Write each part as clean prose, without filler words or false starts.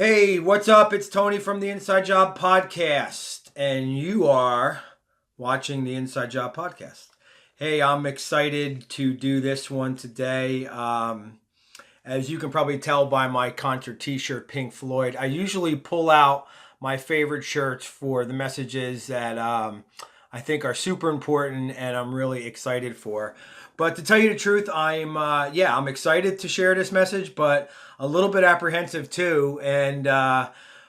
Hey, what's up? It's Tony from the Inside Job Podcast, and you are watching the Inside Job Podcast. Hey, I'm excited to do this one today. As you can probably tell by my concert t-shirt, Pink Floyd, I usually pull out my favorite shirts for the messages that I think are super important and I'm really excited for. But to tell you the truth, I'm excited to share this message, but a little bit apprehensive too, and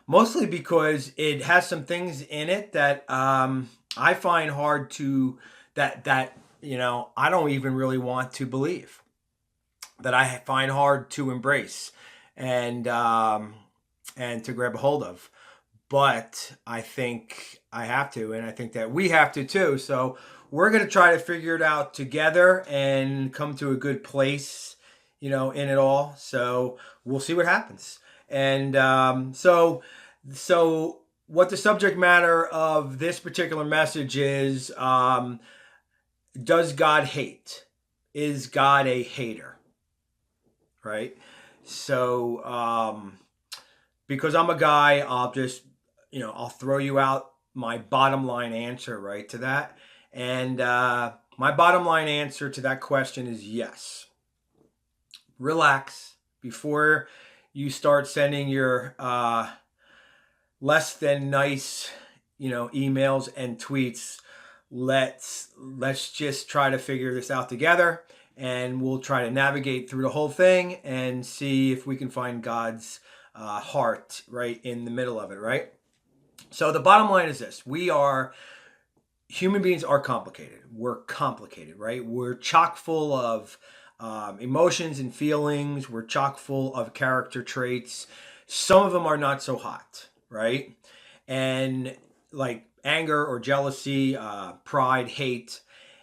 mostly because it has some things in it that I find hard to I don't even really want to believe, that I find hard to embrace and to grab a hold of. But I think I have to, and I think that we have to too. So we're going to try to figure it out together and come to a good place, in it all. So we'll see what happens. And so what the subject matter of this particular message is, does God hate? Is God a hater? Right? So, because I'm a guy, I'll throw you out my bottom line answer right to that. And my bottom line answer to that question is yes. Relax before you start sending your less than nice, emails and tweets. Let's just try to figure this out together, and we'll try to navigate through the whole thing and see if we can find God's heart right in the middle of it, right? So the bottom line is this: human beings are complicated. We're complicated, right? We're chock full of emotions and feelings. We're chock full of character traits. Some of them are not so hot, right? And like anger or jealousy, pride, hate,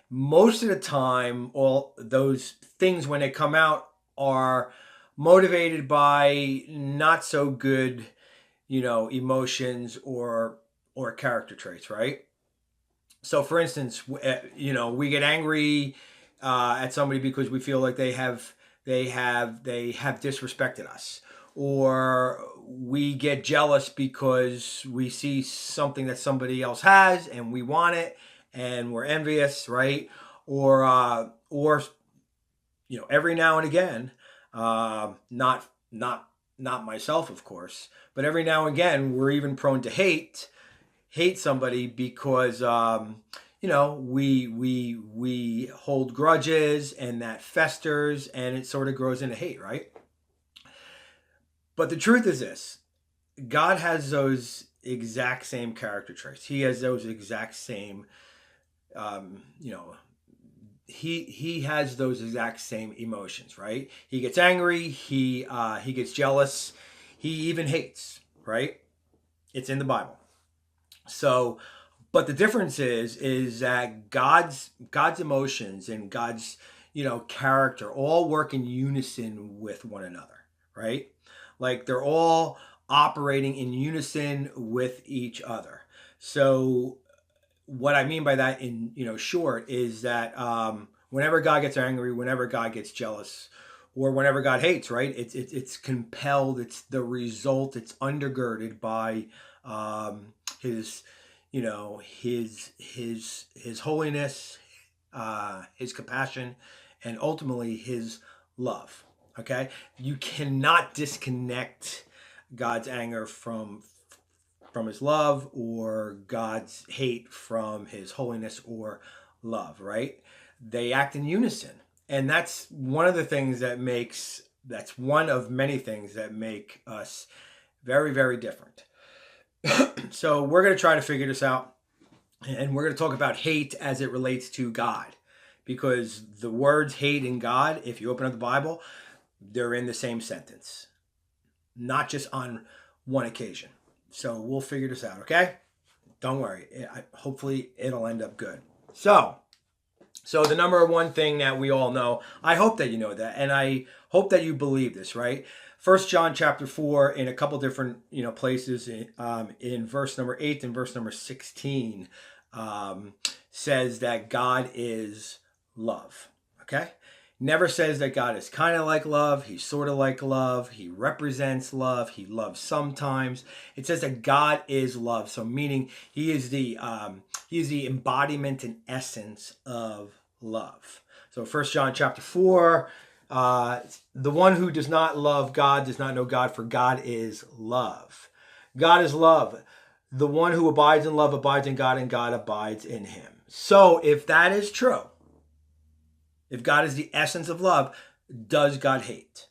most of the time, all those things when they come out are motivated by not so good, emotions or character traits, right? So, for instance, we get angry at somebody because we feel like they have disrespected us, or we get jealous because we see something that somebody else has and we want it, and we're envious, right? Or every now and again, not myself, of course, but every now and again, we're even prone to hate somebody because we hold grudges, and that festers and it sort of grows into hate, right? But the truth is this: God has those exact same character traits. He has those exact same he has those exact same emotions, right? He gets angry, he gets jealous, he even hates, right? It's in the Bible. So, but the difference is that God's emotions and God's character all work in unison with one another, right? Like they're all operating in unison with each other. So what I mean by that in short is that whenever God gets angry, whenever God gets jealous, or whenever God hates, right? It's compelled. It's the result. It's undergirded by his his holiness, his compassion, and ultimately his love. Okay, you cannot disconnect God's anger from his love, or God's hate from his holiness or love, right? They act in unison. And that's one of many things that make us very, very different. So we're going to try to figure this out, and we're going to talk about hate as it relates to God, because the words hate and God, if you open up the Bible, they're in the same sentence, not just on one occasion. So we'll figure this out, okay? Don't worry. Hopefully it'll end up good. So the number one thing that we all know, I hope that you know that, and I hope that you believe this, right? 1 John chapter 4, in a couple different places, in verse number 8 and verse number 16, says that God is love, okay? Never says that God is kind of like love. He's sort of like love. He represents love. He loves sometimes. It says that God is love. So meaning he is the embodiment and essence of love. So 1 John chapter 4, the one who does not love God does not know God, for God is love. God is love. The one who abides in love abides in God, and God abides in him. So if that is true, if God is the essence of love, does God hate?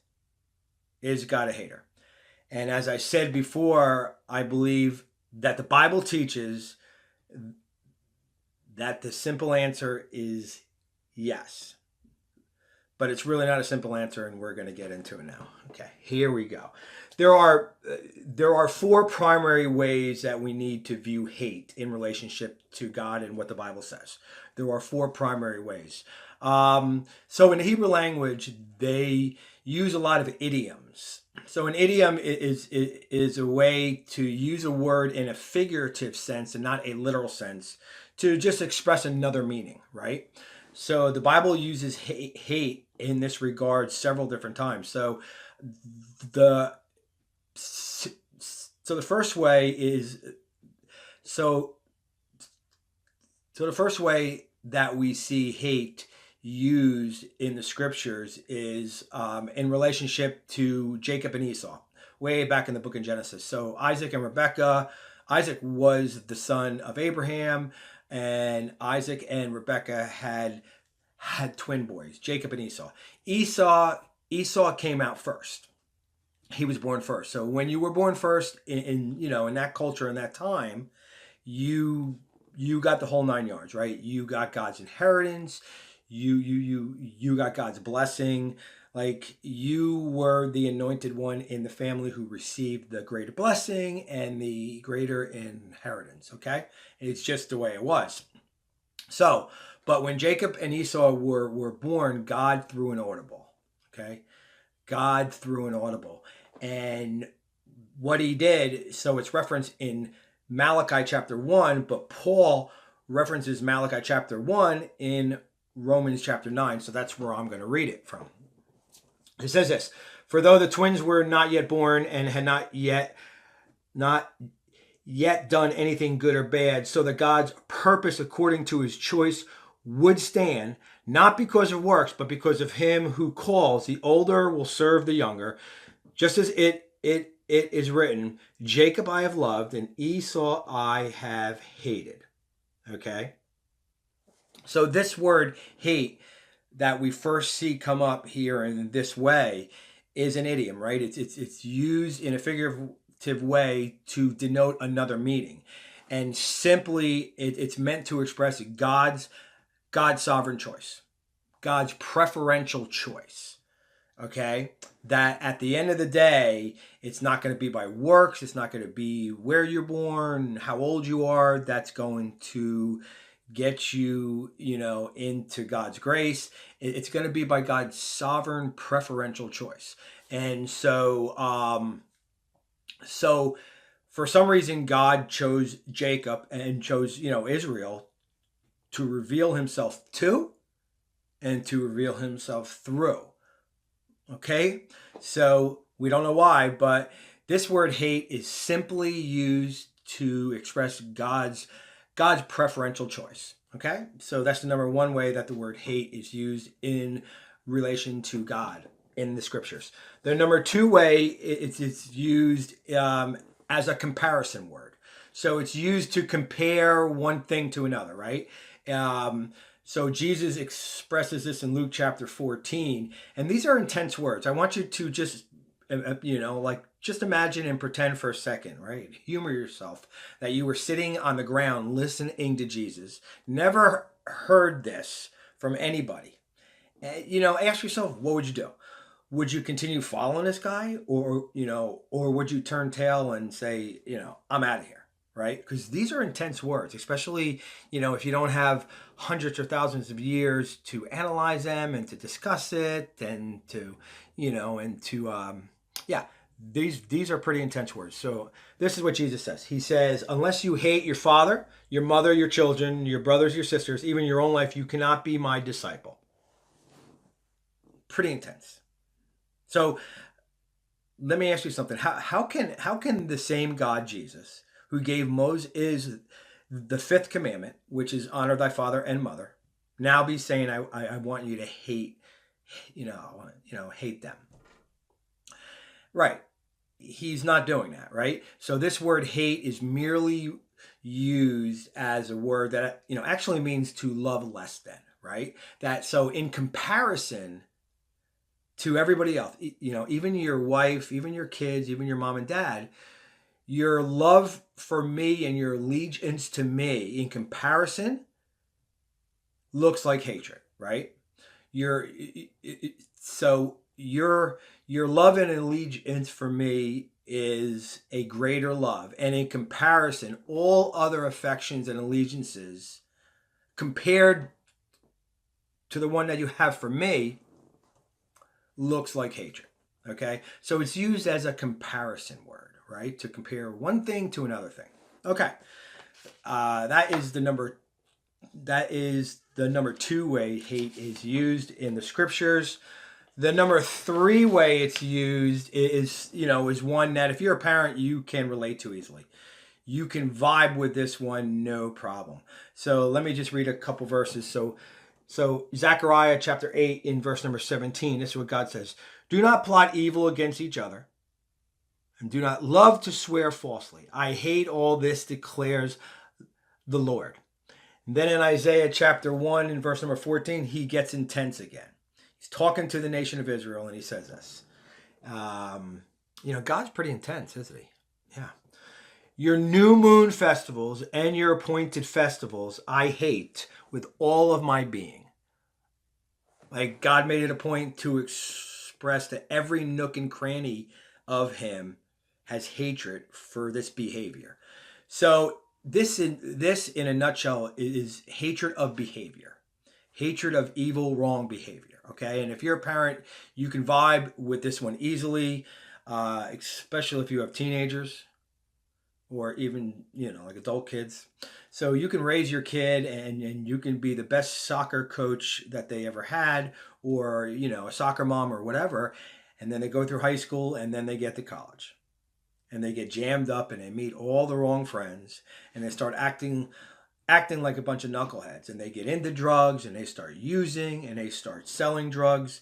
Is God a hater? And as I said before, I believe that the Bible teaches that the simple answer is yes. But it's really not a simple answer, and we're going to get into it now. Okay, here we go. There are four primary ways that we need to view hate in relationship to God and what the Bible says. There are four primary ways. So in the Hebrew language, they use a lot of idioms. So an idiom is a way to use a word in a figurative sense and not a literal sense to just express another meaning, right? So the Bible uses hate in this regard several different times. So the first way is so the first way that we see hate used in the scriptures is in relationship to Jacob and Esau, way back in the book of Genesis. So Isaac and Rebekah. Isaac was the son of Abraham, and Isaac and Rebekah had twin boys, Jacob and Esau. Esau came out first. He was born first. So when you were born first in that culture, in that time, you got the whole 9 yards, right? You got God's inheritance. You got God's blessing. Like, you were the anointed one in the family who received the greater blessing and the greater inheritance. Okay, it's just the way it was. So, but when Jacob and Esau were born, God threw an audible. Okay, God threw an audible. And what he did, so it's referenced in Malachi chapter 1, but Paul references Malachi chapter 1 in Romans chapter 9. So that's where I'm going to read it from. It says this: for though the twins were not yet born and had not yet done anything good or bad, so that God's purpose according to his choice would stand, not because of works, but because of him who calls, the older will serve the younger. Just as it is written, Jacob I have loved, and Esau I have hated. Okay? So this word hate that we first see come up here in this way is an idiom, right? It's used in a figurative way to denote another meaning. And simply, it's meant to express God's sovereign choice, God's preferential choice. Okay, that at the end of the day, it's not going to be by works. It's not going to be where you're born, how old you are. That's going to get you, into God's grace. It's going to be by God's sovereign preferential choice. And so, for some reason, God chose Jacob and chose, Israel to reveal himself to and to reveal himself through. Okay, so we don't know why, but this word hate is simply used to express God's preferential choice. Okay, so that's the number one way that the word hate is used in relation to God in the scriptures. The number two way it's used as a comparison word. So it's used to compare one thing to another, right? So Jesus expresses this in Luke chapter 14, and these are intense words. I want you to just, just imagine and pretend for a second, right? Humor yourself that you were sitting on the ground listening to Jesus. Never heard this from anybody. Ask yourself, what would you do? Would you continue following this guy, or would you turn tail and say, I'm out of here? Right? Because these are intense words, especially, if you don't have hundreds or thousands of years to analyze them and to discuss it and to, these are pretty intense words. So this is what Jesus says. He says, unless you hate your father, your mother, your children, your brothers, your sisters, even your own life, you cannot be my disciple. pretty intense. So let me ask you something. How can the same God, Jesus, who gave Moses is the fifth commandment, which is honor thy father and mother, now be saying I want you to hate, hate them? Right. He's not doing that, right? So this word hate is merely used as a word that actually means to love less than, right? That so in comparison to everybody else, even your wife, even your kids, even your mom and dad, your love for me and your allegiance to me in comparison looks like hatred, right? Your so your love and allegiance for me is a greater love, and in comparison, all other affections and allegiances compared to the one that you have for me looks like hatred. Okay, so it's used as a comparison word, right? To compare one thing to another thing. Okay, that is the number. That is the number 2 way hate is used in the scriptures. The number 3 way it's used is one that if you're a parent, you can relate to easily. You can vibe with this one, no problem. So let me just read a couple verses. So Zechariah chapter 8 in verse number 17, this is what God says. Do not plot evil against each other, and do not love to swear falsely. I hate all this, declares the Lord. And then in Isaiah chapter 1 in verse number 14, he gets intense again. He's talking to the nation of Israel, and he says this. God's pretty intense, isn't he? Yeah. Your new moon festivals and your appointed festivals I hate with all of my being. Like God made it a point to express that every nook and cranny of him has hatred for this behavior. So this in a nutshell is hatred of behavior, hatred of evil, wrong behavior. Okay, and if you're a parent, you can vibe with this one easily, especially if you have teenagers or even like adult kids. So you can raise your kid and you can be the best soccer coach that they ever had, or a soccer mom or whatever, and then they go through high school and then they get to college. And they get jammed up and they meet all the wrong friends and they start acting like a bunch of knuckleheads, and they get into drugs and they start using and they start selling drugs.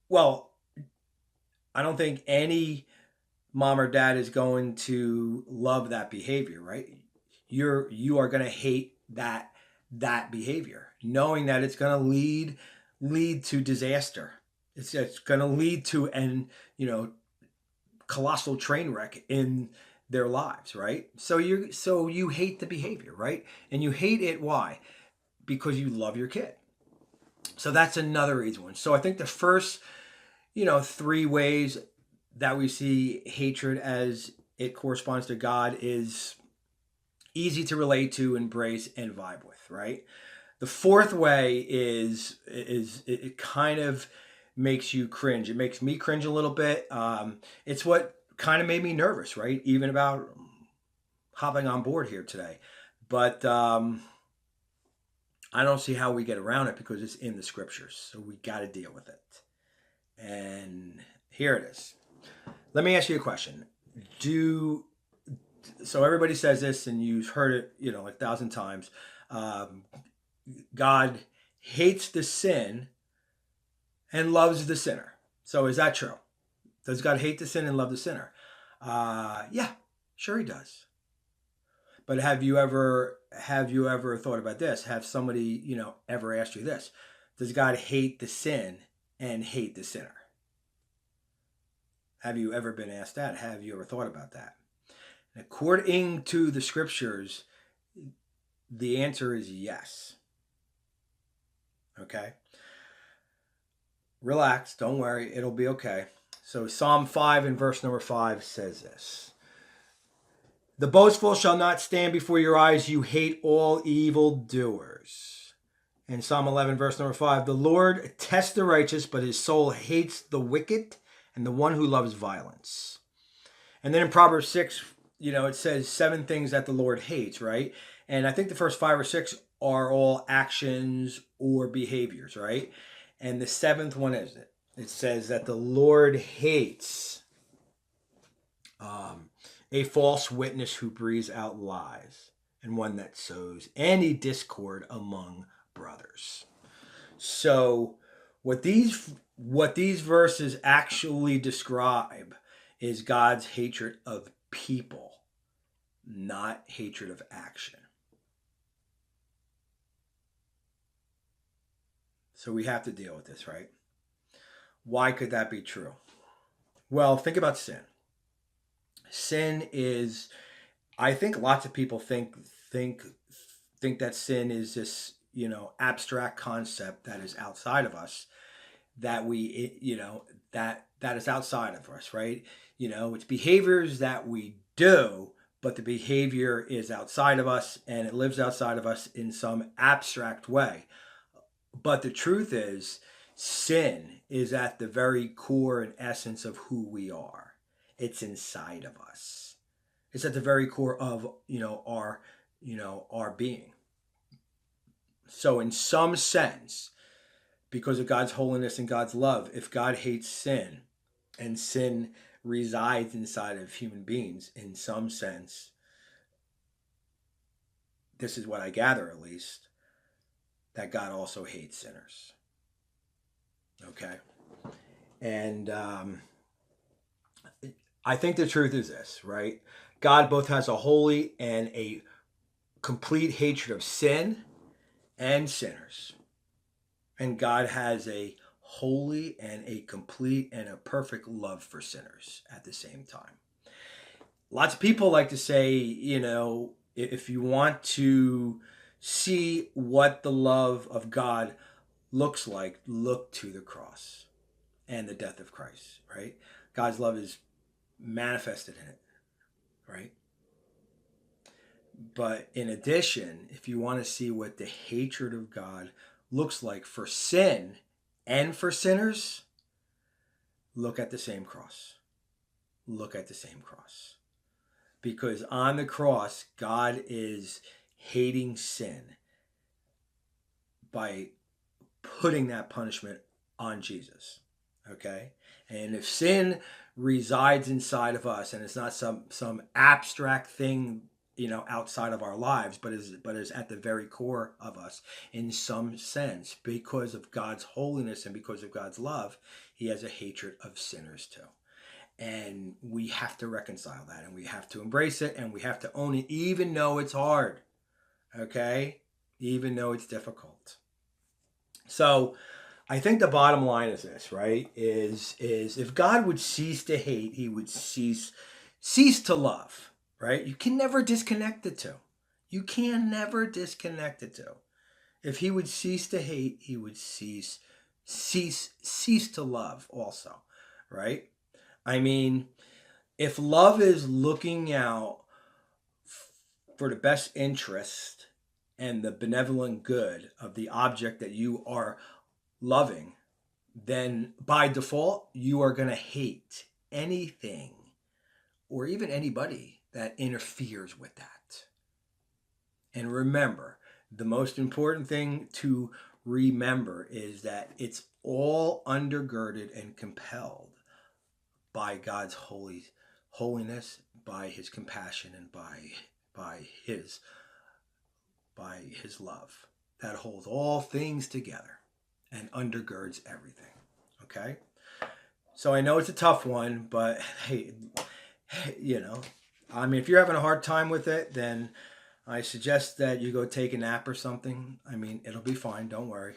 Well, I don't think any mom or dad is going to love that behavior, right? You are going to hate that behavior, knowing that it's going to lead to disaster. It's going to lead to an colossal train wreck in their lives, right? So you hate the behavior, right? And you hate it, why? Because you love your kid. So that's another easy one. So I think the first 3 ways that we see hatred as it corresponds to God is easy to relate to, embrace, and vibe with, right? The 4th way is it kind of makes you cringe. It makes me cringe a little bit. It's what kind of made me nervous, right? Even about hopping on board here today. But I don't see how we get around it because it's in the scriptures. So we got to deal with it. And here it is. Let me ask you a question. So everybody says this, and you've heard it, like 1,000 times. God hates the sin and loves the sinner. So is that true? Does God hate the sin and love the sinner? Yeah, sure he does. But have you ever thought about this? Have somebody, ever asked you this? Does God hate the sin and hate the sinner? Have you ever been asked that? Have you ever thought about that? And according to the scriptures, the answer is yes. Okay? Relax, don't worry, it'll be okay. So Psalm 5 and verse number 5 says this. The boastful shall not stand before your eyes. You hate all evildoers. And Psalm 11 verse number 5. The Lord tests the righteous, but his soul hates the wicked and the one who loves violence. And then in Proverbs 6, it says 7 things that the Lord hates, right? And I think the first 5 or 6 are all actions or behaviors, right? And the seventh one is it. It says that the Lord hates a false witness who breathes out lies and one that sows any discord among brothers. So what these verses actually describe is God's hatred of people, not hatred of action. So we have to deal with this, right? Why could that be true? Well, think about sin. Sin is, I think lots of people think that sin is this, abstract concept that is outside of us, that that is outside of us, right? It's behaviors that we do, but the behavior is outside of us and it lives outside of us in some abstract way. But the truth is, sin is at the very core and essence of who we are. It's inside of us. It's at the very core of, our being. So in some sense, because of God's holiness and God's love, if God hates sin and sin resides inside of human beings, in some sense, this is what I gather at least, that God also hates sinners. Okay? And I think the truth is this, right? God both has a holy and a complete hatred of sin and sinners. And God has a holy and a complete and a perfect love for sinners at the same time. Lots of people like to say, if you want to see what the love of God looks like, look to the cross and the death of Christ, right? God's love is manifested in it, right? But in addition, if you want to see what the hatred of God looks like for sin and for sinners, look at the same cross. Look at the same cross. Because on the cross, God is hating sin by putting that punishment on Jesus. Okay? And if sin resides inside of us and it's not some abstract thing, outside of our lives, but is at the very core of us in some sense, because of God's holiness and because of God's love, he has a hatred of sinners too. And we have to reconcile that, and we have to embrace it, and we have to own it, even though it's hard. Okay? Even though it's difficult. So I think the bottom line is this, right? Is if God would cease to hate, he would cease to love, right? You can never disconnect the two. You can never disconnect the two. If he would cease to hate, he would cease to love also, right? I mean, if love is looking out for the best interest and the benevolent good of the object that you are loving, then by default, you are going to hate anything or even anybody that interferes with that. And remember, the most important thing to remember is that it's all undergirded and compelled by God's holiness, by his compassion, and by his love that holds all things together and undergirds everything. Okay? So I know it's a tough one, but hey, if you're having a hard time with it, then I suggest that you go take a nap or something. It'll be fine. Don't worry.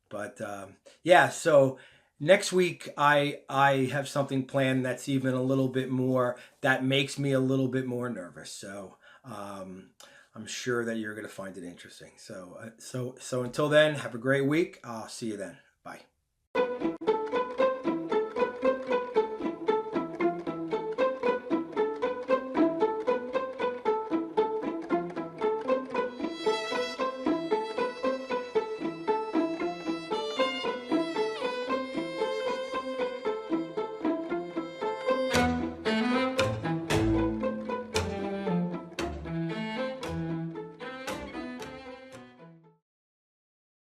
But so next week I have something planned that's even a little bit more, that makes me a little bit more nervous. So I'm sure that you're going to find it interesting. So until then, have a great week. I'll see you then. Bye.